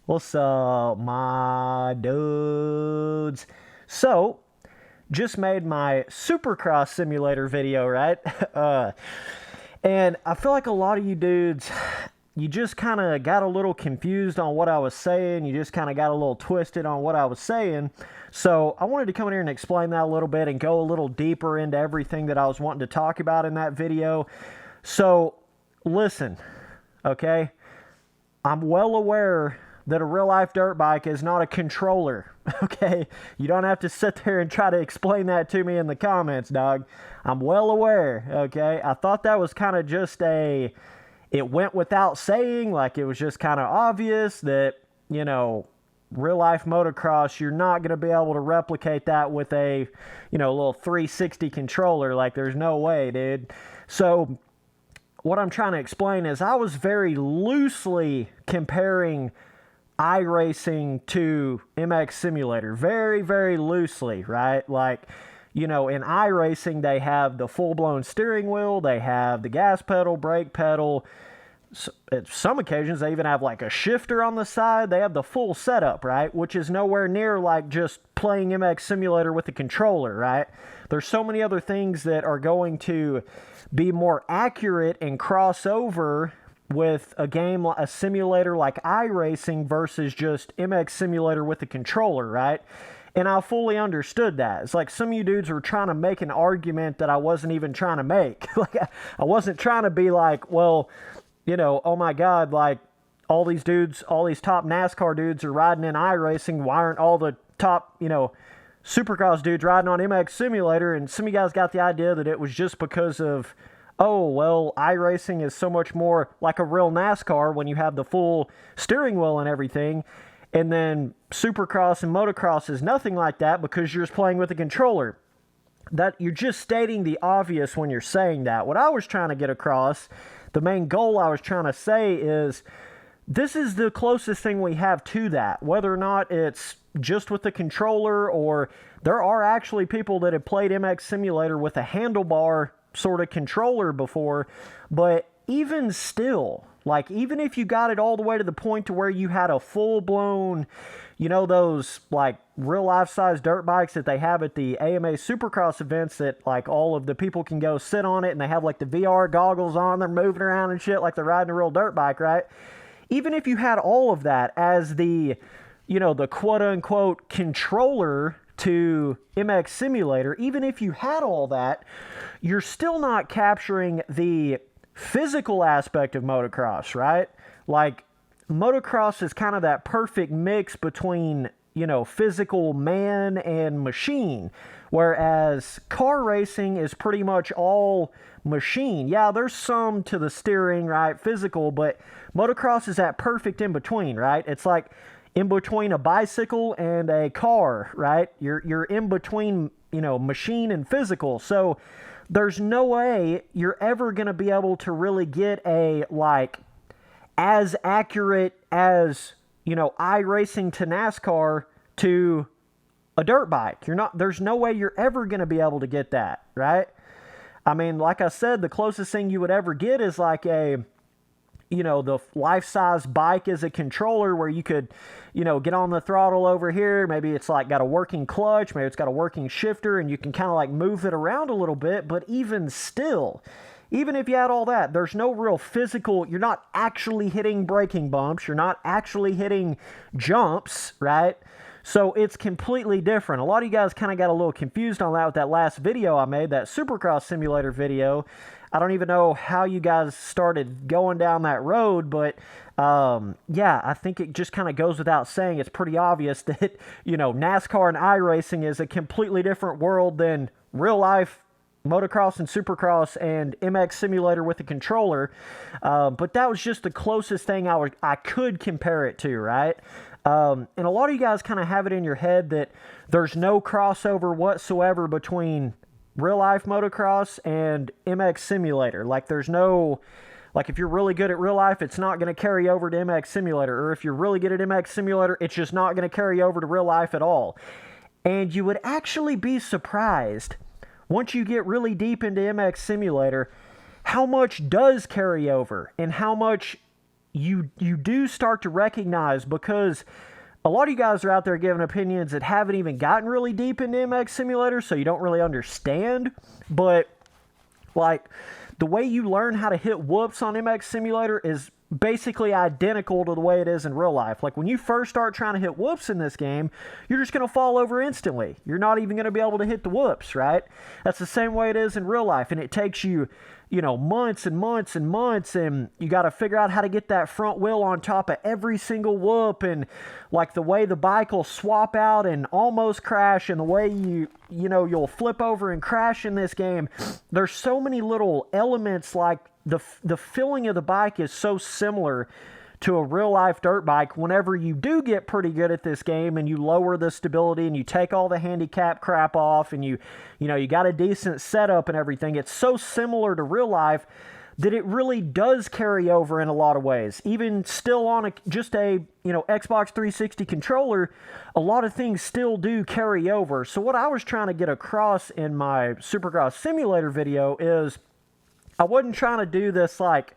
What's up, my dudes? So, just made my Supercross simulator video, right? And I feel like a lot of you dudes, you just kind of got a little confused on what I was saying. You just kind of got a little twisted on what I was saying. So, I wanted to come in here and explain that a little bit and go a little deeper into everything that I was wanting to talk about in that video. So, listen, okay? I'm well aware that a real-life dirt bike is not a controller, okay? You don't have to sit there and try to explain that to me in the comments, dog. I'm well aware, okay? I thought that was kind of just it went without saying, like it was just kind of obvious that, you know, real-life motocross, you're not going to be able to replicate that with a, you know, little 360 controller. Like, there's no way, dude. So, what I'm trying to explain is I was very loosely comparing iRacing to MX Simulator. Very, very loosely, right? Like, you know, in iRacing, they have the full-blown steering wheel, they have the gas pedal, brake pedal. At some occasions, they even have like a shifter on the side. They have the full setup, right? Which is nowhere near like just playing MX Simulator with a controller, right? There's so many other things that are going to be more accurate and cross over with a game, a simulator like iRacing versus just MX Simulator with a controller, right? And I fully understood that. It's like some of you dudes were trying to make an argument that I wasn't even trying to make. Like, I wasn't trying to be like, well, you know, oh my God, like all these dudes, all these top NASCAR dudes are riding in iRacing. Why aren't all the top, you know, Supercross dudes riding on MX Simulator? And some of you guys got the idea that it was just because of, oh, well, iRacing is so much more like a real NASCAR when you have the full steering wheel and everything. And then Supercross and Motocross is nothing like that because you're just playing with a controller. That you're just stating the obvious when you're saying that. What I was trying to get across, the main goal I was trying to say is this is the closest thing we have to that. Whether or not it's just with the controller or there are actually people that have played MX Simulator with a handlebar sort of controller before, but even still, like even if you got it all the way to the point to where you had a full-blown, you know, those like real life-size dirt bikes that they have at the AMA Supercross events that like all of the people can go sit on it and they have like the VR goggles on, they're moving around and shit like they're riding a real dirt bike, right? Even if you had all of that as the, you know, the quote-unquote controller to MX Simulator, even if you had all that, you're still not capturing the physical aspect of motocross, right? Like, motocross is kind of that perfect mix between, you know, physical man and machine, whereas car racing is pretty much all machine. Yeah, there's some to the steering, right, physical, but motocross is that perfect in between, right? It's like in between a bicycle and a car, right? You're in between, you know, machine and physical. So there's no way you're ever going to be able to really get a, like, as accurate as, you know, iRacing to NASCAR to a dirt bike. There's no way you're ever going to be able to get that, right? I mean, like I said, the closest thing you would ever get is like a, you know, the life-size bike as a controller where you could, you know, get on the throttle over here. Maybe it's like got a working clutch. Maybe it's got a working shifter and you can kind of like move it around a little bit. But even still, even if you had all that, there's no real physical, you're not actually hitting braking bumps. You're not actually hitting jumps, right? So it's completely different. A lot of you guys kind of got a little confused on that with that last video I made, that Supercross simulator video. I don't even know how you guys started going down that road, but yeah, I think it just kind of goes without saying. It's pretty obvious that, you know, NASCAR and iRacing is a completely different world than real life motocross and supercross and MX Simulator with a controller. But that was just the closest thing I could compare it to, right? And a lot of you guys kind of have it in your head that there's no crossover whatsoever between real life motocross and MX Simulator. Like, there's no, like, if you're really good at real life, it's not going to carry over to MX Simulator. Or if you're really good at MX Simulator, it's just not going to carry over to real life at all. And you would actually be surprised, once you get really deep into MX Simulator, how much does carry over and how much you do start to recognize, because a lot of you guys are out there giving opinions that haven't even gotten really deep into MX Simulator, so you don't really understand. But like, the way you learn how to hit whoops on MX Simulator is basically identical to the way it is in real life. Like, when you first start trying to hit whoops in this game, you're just going to fall over instantly. You're not even going to be able to hit the whoops, right? That's the same way it is in real life, and it takes you, months and months and months, and you got to figure out how to get that front wheel on top of every single whoop, and like the way the bike will swap out and almost crash, and the way you'll flip over and crash in this game. There's so many little elements, like the feeling of the bike is so similar to a real life dirt bike. Whenever you do get pretty good at this game and you lower the stability and you take all the handicap crap off and you got a decent setup and everything, it's so similar to real life that it really does carry over in a lot of ways. Even still on just a Xbox 360 controller, a lot of things still do carry over. So what I was trying to get across in my Supercross Simulator video is, I wasn't trying to do this like,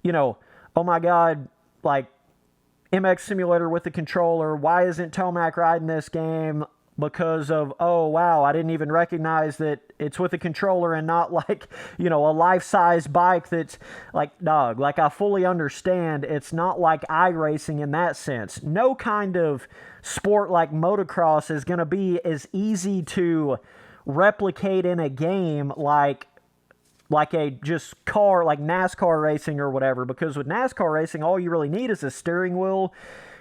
oh my God, like MX Simulator with the controller. Why isn't Tomac riding this game? Because of, oh wow, I didn't even recognize that it's with a controller and not like, a life-size bike that's like, dog, like I fully understand it's not like iRacing in that sense. No kind of sport like motocross is going to be as easy to replicate in a game like a just car, like NASCAR racing or whatever, because with NASCAR racing, all you really need is a steering wheel,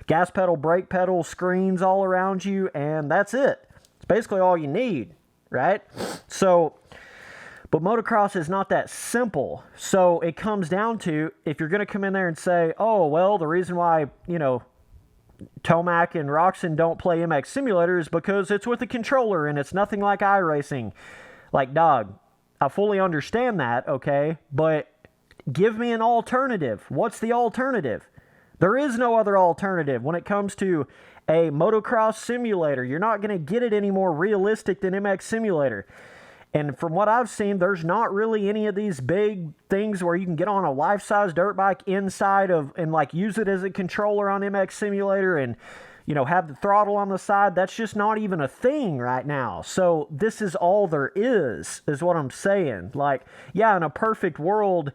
gas pedal, brake pedal, screens all around you, and that's it. It's basically all you need, right? So, but motocross is not that simple. So it comes down to, if you're going to come in there and say, oh, well, the reason why, Tomac and Roczen don't play MX Simulator is because it's with a controller and it's nothing like iRacing. Like, dog, I fully understand that, okay? But give me an alternative. What's the alternative? There is no other alternative when it comes to a motocross simulator. You're not going to get it any more realistic than MX Simulator. And from what I've seen, there's not really any of these big things where you can get on a life-size dirt bike inside of, and like use it as a controller on MX Simulator and, have the throttle on the side. That's just not even a thing right now. So this is all there is what I'm saying. Like, yeah, in a perfect world,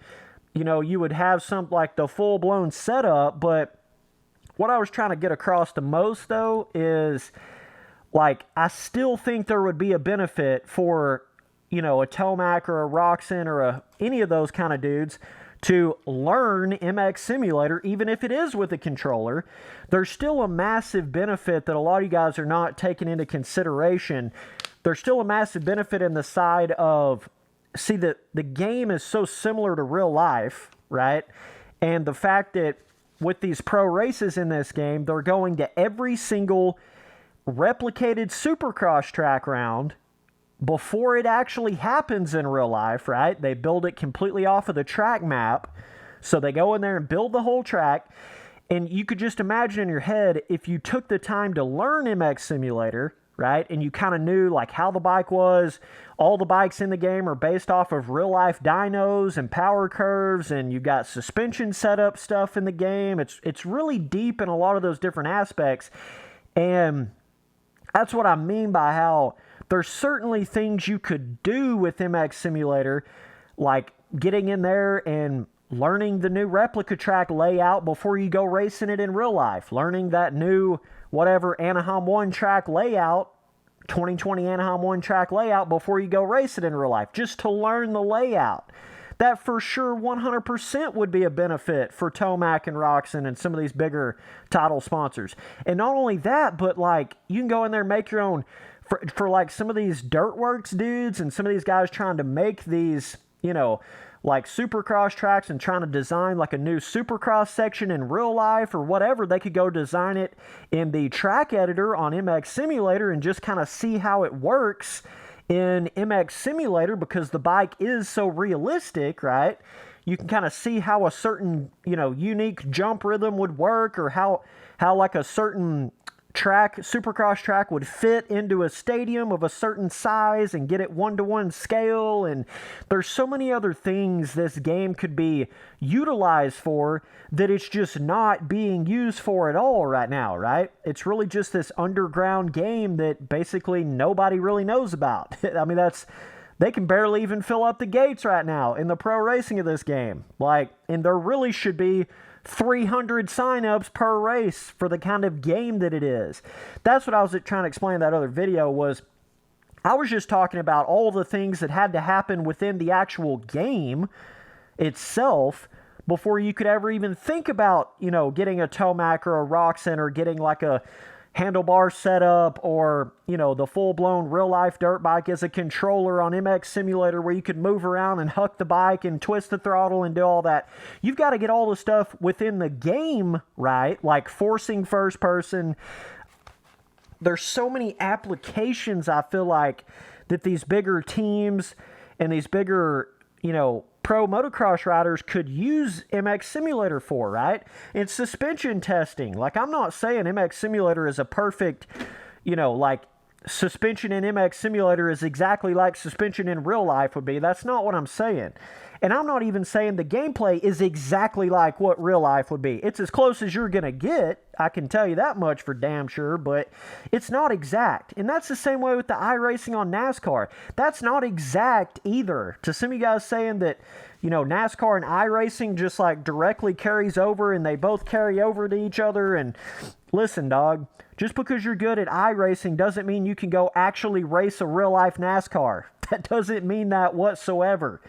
you would have something like the full-blown setup, but what I was trying to get across the most, though, is, like, I still think there would be a benefit for, a Tomac or a Roczen or any of those kind of dudes to learn MX Simulator, even if it is with a controller. There's still a massive benefit that a lot of you guys are not taking into consideration. There's still a massive benefit in the side of, see, the game is so similar to real life, right? And the fact that with these pro races in this game, they're going to every single replicated Supercross track round before it actually happens in real life, right? They build it completely off of the track map. So they go in there and build the whole track. And you could just imagine in your head, if you took the time to learn MX Simulator, right? And you kind of knew like how the bike was. All the bikes in the game are based off of real life dynos and power curves, and you got suspension setup stuff in the game. It's really deep in a lot of those different aspects. And that's what I mean by how there's certainly things you could do with MX Simulator, like getting in there and learning the new replica track layout before you go racing it in real life, learning that new whatever Anaheim 1 track layout, 2020 Anaheim 1 track layout before you go race it in real life, just to learn the layout. That for sure 100% would be a benefit for Tomac and Roczen and some of these bigger title sponsors. And not only that, but like you can go in there and make your own, for like some of these Dirtworks dudes and some of these guys trying to make these, like Supercross tracks and trying to design like a new Supercross section in real life or whatever, they could go design it in the track editor on MX Simulator and just kind of see how it works in MX Simulator, because the bike is so realistic, right? You can kind of see how a certain, unique jump rhythm would work, or how like a certain supercross track would fit into a stadium of a certain size and get it 1-to-1 scale. And there's so many other things this game could be utilized for that it's just not being used for at all right now, right? It's really just this underground game that basically nobody really knows about. I mean, they can barely even fill up the gates right now in the pro racing of this game. And there really should be 300 signups per race for the kind of game that it is. That's what I was trying to explain in that other video. Was I was just talking about all the things that had to happen within the actual game itself before you could ever even think about, getting a Tomac or a Roxen or getting like a handlebar setup or, the full-blown real-life dirt bike as a controller on MX Simulator where you could move around and huck the bike and twist the throttle and do all that. You've got to get all the stuff within the game right, like forcing first person. There's so many applications, I feel like, that these bigger teams and these bigger, pro motocross riders could use MX Simulator for, right? It's suspension testing. I'm not saying MX Simulator is a perfect, suspension in MX Simulator is exactly like suspension in real life would be. That's not what I'm saying. And I'm not even saying the gameplay is exactly like what real life would be. It's as close as you're going to get. I can tell you that much for damn sure, but it's not exact. And that's the same way with the iRacing on NASCAR. That's not exact either. To some of you guys saying that, NASCAR and iRacing just directly carries over and they both carry over to each other. And listen, dog, just because you're good at iRacing doesn't mean you can go actually race a real life NASCAR. That doesn't mean that whatsoever.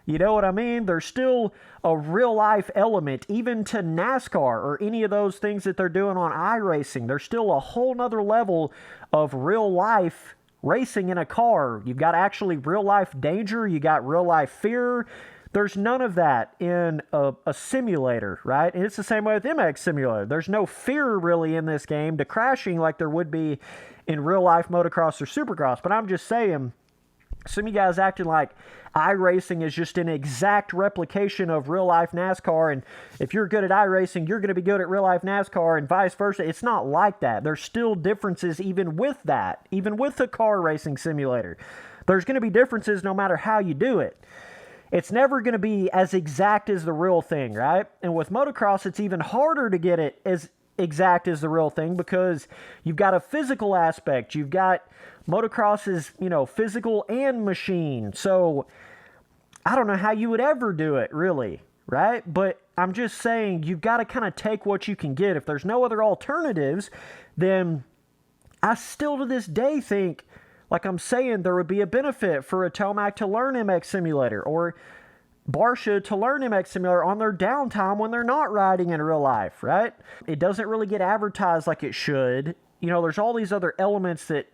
You know what I mean? There's still a real-life element, even to NASCAR or any of those things that they're doing on iRacing. There's still a whole nother level of real-life racing in a car. You've got actually real-life danger. You got real-life fear. There's none of that in a simulator, right? And it's the same way with MX Simulator. There's no fear really in this game to crashing like there would be in real-life motocross or supercross. But I'm just saying, some of you guys acting like iRacing is just an exact replication of real-life NASCAR, and if you're good at iRacing, you're going to be good at real-life NASCAR, and vice versa. It's not like that. There's still differences even with that, even with the car racing simulator. There's going to be differences no matter how you do it. It's never going to be as exact as the real thing, right? And with motocross, it's even harder to get it as exact as the real thing because you've got a physical aspect. You've got motocross is, physical and machine. So I don't know how you would ever do it, really, right? But I'm just saying you've got to kind of take what you can get. If there's no other alternatives, then I still to this day think, like I'm saying, there would be a benefit for a Tomac to learn MX Simulator or Barsha to learn MX Simulator on their downtime when they're not riding in real life, right? It doesn't really get advertised like it should. There's all these other elements that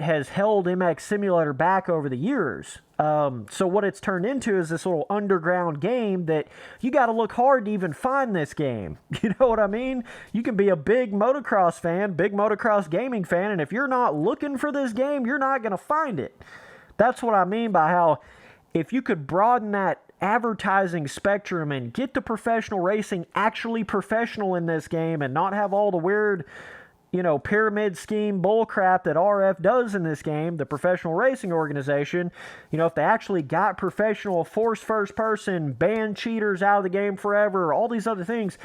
has held MX Simulator back over the years. So what it's turned into is this little underground game that you got to look hard to even find this game. You know what I mean? You can be a big motocross fan, big motocross gaming fan, and if you're not looking for this game, you're not going to find it. That's what I mean by how if you could broaden that advertising spectrum and get the professional racing actually professional in this game and not have all the weird, pyramid scheme bullcrap that RF does in this game, the professional racing organization, if they actually got professional force first person, ban cheaters out of the game forever, all these other things,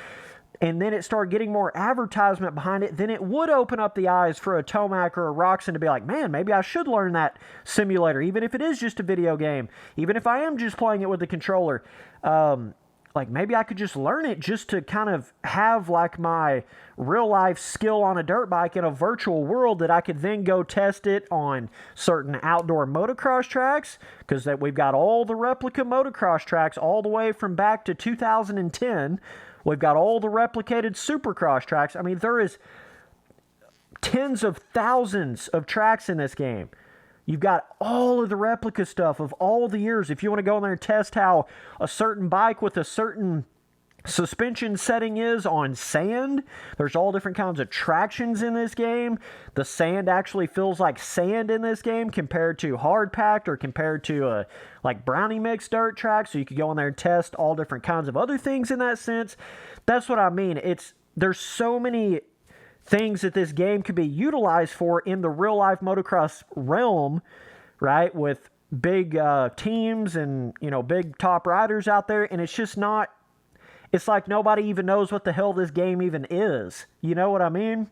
and then it started getting more advertisement behind it, then it would open up the eyes for a Tomac or a Roxen to be like, man, maybe I should learn that simulator, even if it is just a video game, even if I am just playing it with the controller. Maybe I could just learn it just to kind of have my real life skill on a dirt bike in a virtual world that I could then go test it on certain outdoor motocross tracks, because we've got all the replica motocross tracks all the way from back to 2010. We've got all the replicated supercross tracks. I mean, there is tens of thousands of tracks in this game. You've got all of the replica stuff of all the years. If you want to go in there and test how a certain bike with a certain suspension setting is on sand, there's all different kinds of tractions in this game. The sand actually feels like sand in this game compared to hard packed or compared to brownie mix dirt track. So you could go in there and test all different kinds of other things in that sense. That's what I mean. There's so many things that this game could be utilized for in the real life motocross realm, right? With big teams and, you know, big top riders out there. And it's just not, it's like nobody even knows what the hell this game even is. You know what I mean?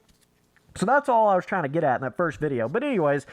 So that's all I was trying to get at in that first video. But anyways,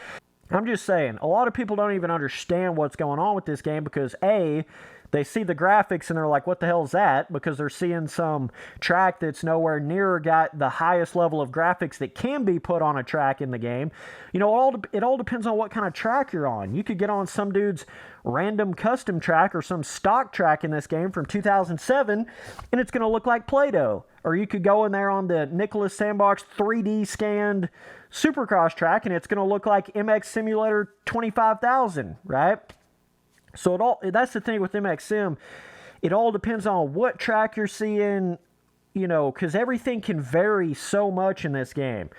I'm just saying, a lot of people don't even understand what's going on with this game because A, they see the graphics and they're like, what the hell is that? Because they're seeing some track that's nowhere near got the highest level of graphics that can be put on a track in the game. You know, it all depends on what kind of track you're on. You could get on some dude's random custom track or some stock track in this game from 2007, and it's going to look like Play-Doh. Or you could go in there on the Nicholas Sandbox 3D scanned Supercross track, and it's going to look like MX Simulator 25,000, right? So that's the thing with MXM. It all depends on what track you're seeing, you know, because everything can vary so much in this game.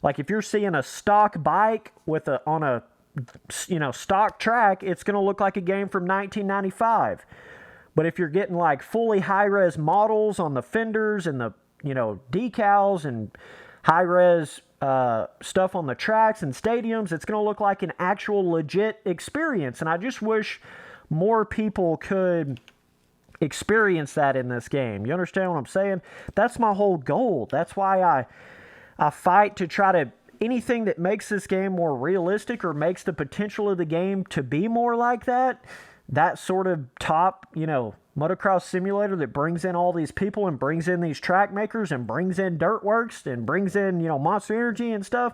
Like if you're seeing a stock bike on a you know, stock track, it's going to look like a game from 1995. But if you're getting like fully high-res models on the fenders and the, you know, decals and high-res stuff on the tracks and stadiums, it's going to look like an actual legit experience. And I just wish more people could experience that in this game. You understand what I'm saying? That's my whole goal. That's why I fight to try to, anything that makes this game more realistic or makes the potential of the game to be more like that sort of top, you know, motocross simulator that brings in all these people and brings in these track makers and brings in Dirtworks and brings in, you know, Monster Energy and stuff.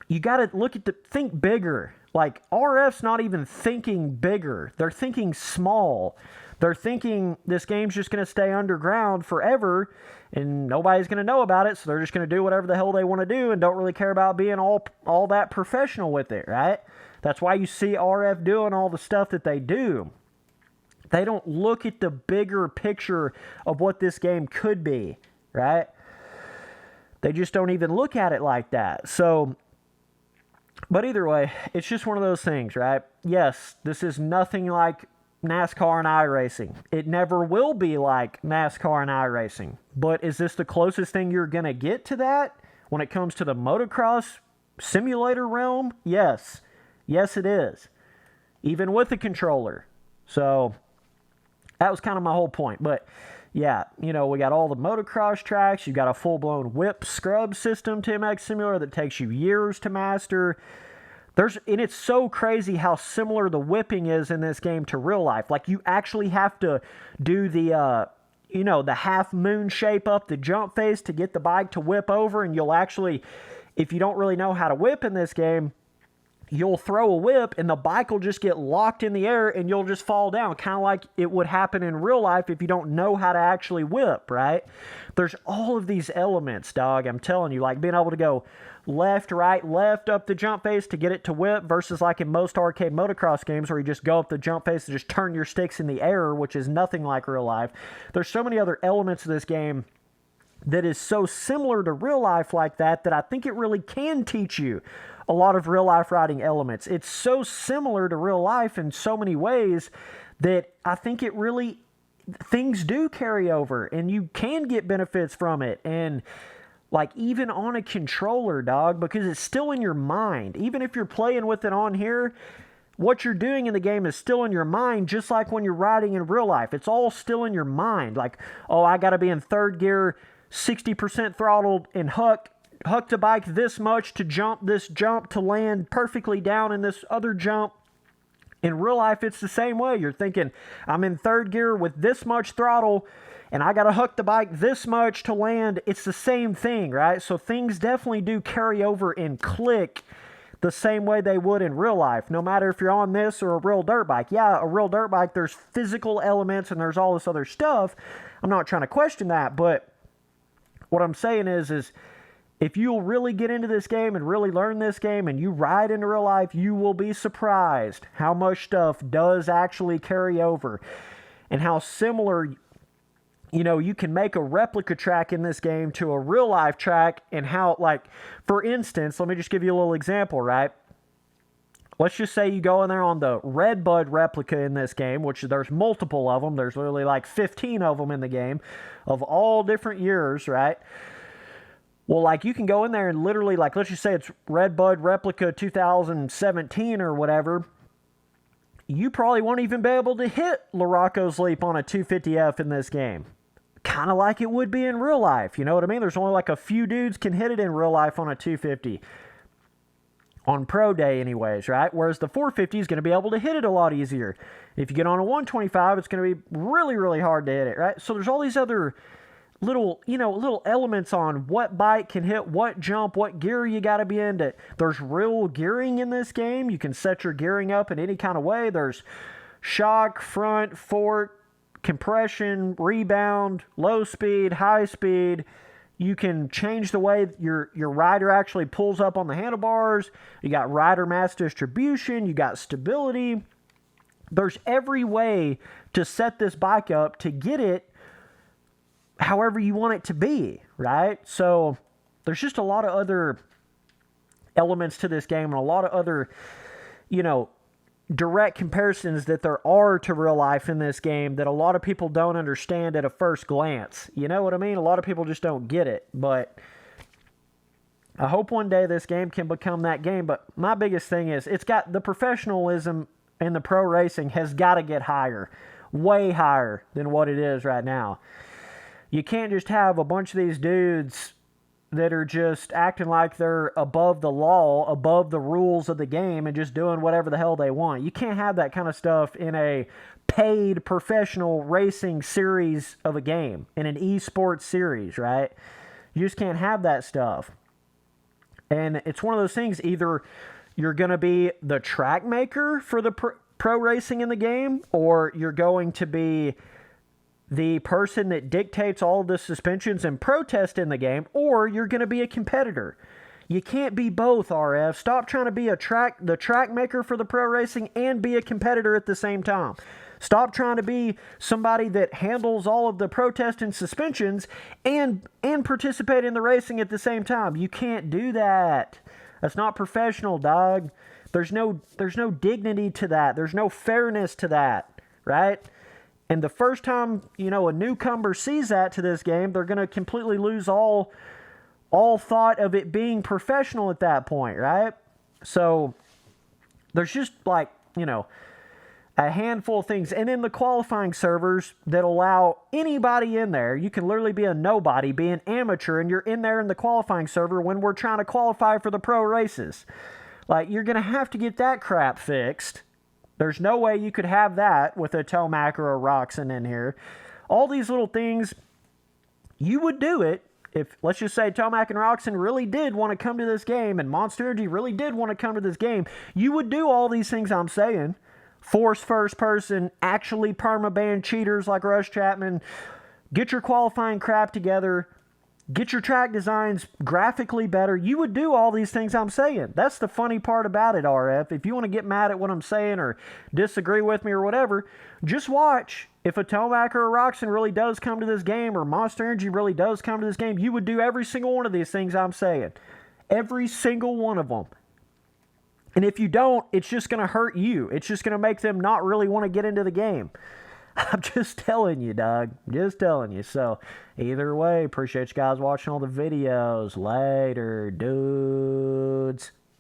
You got to think bigger. Like, RF's not even thinking bigger. They're thinking small. They're thinking this game's just going to stay underground forever and nobody's going to know about it, so they're just going to do whatever the hell they want to do and don't really care about being all that professional with it, right? That's why you see RF doing all the stuff that they do. They don't look at the bigger picture of what this game could be, right? They just don't even look at it like that. So, but either way, it's just one of those things, right? Yes, this is nothing like NASCAR and iRacing. It never will be like NASCAR and iRacing. But is this the closest thing you're going to get to that when it comes to the motocross simulator realm? Yes. Yes, it is. Even with the controller. So, that was kind of my whole point. But, yeah, you know, we got all the motocross tracks. You got a full-blown whip scrub system to MX Simulator that takes you years to master. And it's so crazy how similar the whipping is in this game to real life. Like, you actually have to do the, you know, the half moon shape up the jump face to get the bike to whip over. And you'll actually, if you don't really know how to whip in this game, you'll throw a whip and the bike will just get locked in the air and you'll just fall down, kind of like it would happen in real life if you don't know how to actually whip, right? There's all of these elements, dog. I'm telling you, like being able to go left, right, left up the jump face to get it to whip versus like in most arcade motocross games where you just go up the jump face and just turn your sticks in the air, which is nothing like real life. There's so many other elements of this game that is so similar to real life like that I think it really can teach you a lot of real life riding elements. It's so similar to real life in so many ways that I think it really, things do carry over and you can get benefits from it. And like even on a controller, dog, because it's still in your mind. Even if you're playing with it on here, what you're doing in the game is still in your mind, just like when you're riding in real life. It's all still in your mind. Like, oh, I got to be in third gear, 60% throttled and huck the bike this much to jump this jump to land perfectly down in this other jump. In real life, it's the same way. You're thinking, I'm in third gear with this much throttle, and I got to hook the bike this much to land. It's the same thing, right? So things definitely do carry over and click the same way they would in real life, no matter if you're on this or a real dirt bike. Yeah, a real dirt bike, there's physical elements and there's all this other stuff. I'm not trying to question that, but what I'm saying is if you'll really get into this game and really learn this game and you ride into real life, you will be surprised how much stuff does actually carry over and how similar, you know, you can make a replica track in this game to a real life track and how, like, for instance, let me just give you a little example, right? Let's just say you go in there on the Redbud replica in this game, which there's multiple of them. There's literally like 15 of them in the game of all different years, right? Well, like, you can go in there and literally, like, let's just say it's Redbud Replica 2017 or whatever. You probably won't even be able to hit Larocco's Leap on a 250F in this game. Kind of like it would be in real life, you know what I mean? There's only like a few dudes can hit it in real life on a 250. On pro day anyways, right? Whereas the 450 is going to be able to hit it a lot easier. If you get on a 125, it's going to be really, really hard to hit it, right? So there's all these other little, little elements on what bike can hit what jump, what gear you got to be in. There's real gearing in this game. You can set your gearing up in any kind of way. There's shock, front, fork, compression, rebound, low speed, high speed. You can change the way your rider actually pulls up on the handlebars. You got rider mass distribution. You got stability. There's every way to set this bike up to get it however you want it to be, right? So there's just a lot of other elements to this game and a lot of other, direct comparisons that there are to real life in this game that a lot of people don't understand at a first glance. You know what I mean? A lot of people just don't get it. But I hope one day this game can become that game. But my biggest thing is it's got the professionalism and the pro racing has got to get higher, way higher than what it is right now. You can't just have a bunch of these dudes that are just acting like they're above the law, above the rules of the game, and just doing whatever the hell they want. You can't have that kind of stuff in a paid professional racing series of a game, in an esports series, right? You just can't have that stuff. And it's one of those things, either you're going to be the track maker for the pro racing in the game, or you're going to be the person that dictates all of the suspensions and protest in the game, or you're going to be a competitor. You can't be both, RF. Stop trying to be the track maker for the pro racing and be a competitor at the same time. Stop trying to be somebody that handles all of the protest and suspensions and participate in the racing at the same time. You can't do that. That's not professional, dog. There's no dignity to that. There's no fairness to that, right? And the first time, a newcomer sees that to this game, they're going to completely lose all thought of it being professional at that point, right? So there's just like, a handful of things. And then the qualifying servers that allow anybody in there. You can literally be a nobody, be an amateur, and you're in there in the qualifying server when we're trying to qualify for the pro races. Like, you're going to have to get that crap fixed. There's no way you could have that with a Tomac or a Roxon in here. All these little things, you would do it if, let's just say, Tomac and Roxon really did want to come to this game and Monster Energy really did want to come to this game. You would do all these things I'm saying. Force first person, actually permaban cheaters like Rush Chapman. Get your qualifying crap together. Get your track designs graphically better. You would do all these things I'm saying. That's the funny part about it, RF. If you want to get mad at what I'm saying or disagree with me or whatever, just watch. If a Tomac or a Roxon really does come to this game, or Monster Energy really does come to this game, you would do every single one of these things I'm saying. Every single one of them. And if you don't, it's just going to hurt you. It's just going to make them not really want to get into the game. I'm just telling you, dog. Just telling you. So, either way, appreciate you guys watching all the videos. Later, dudes.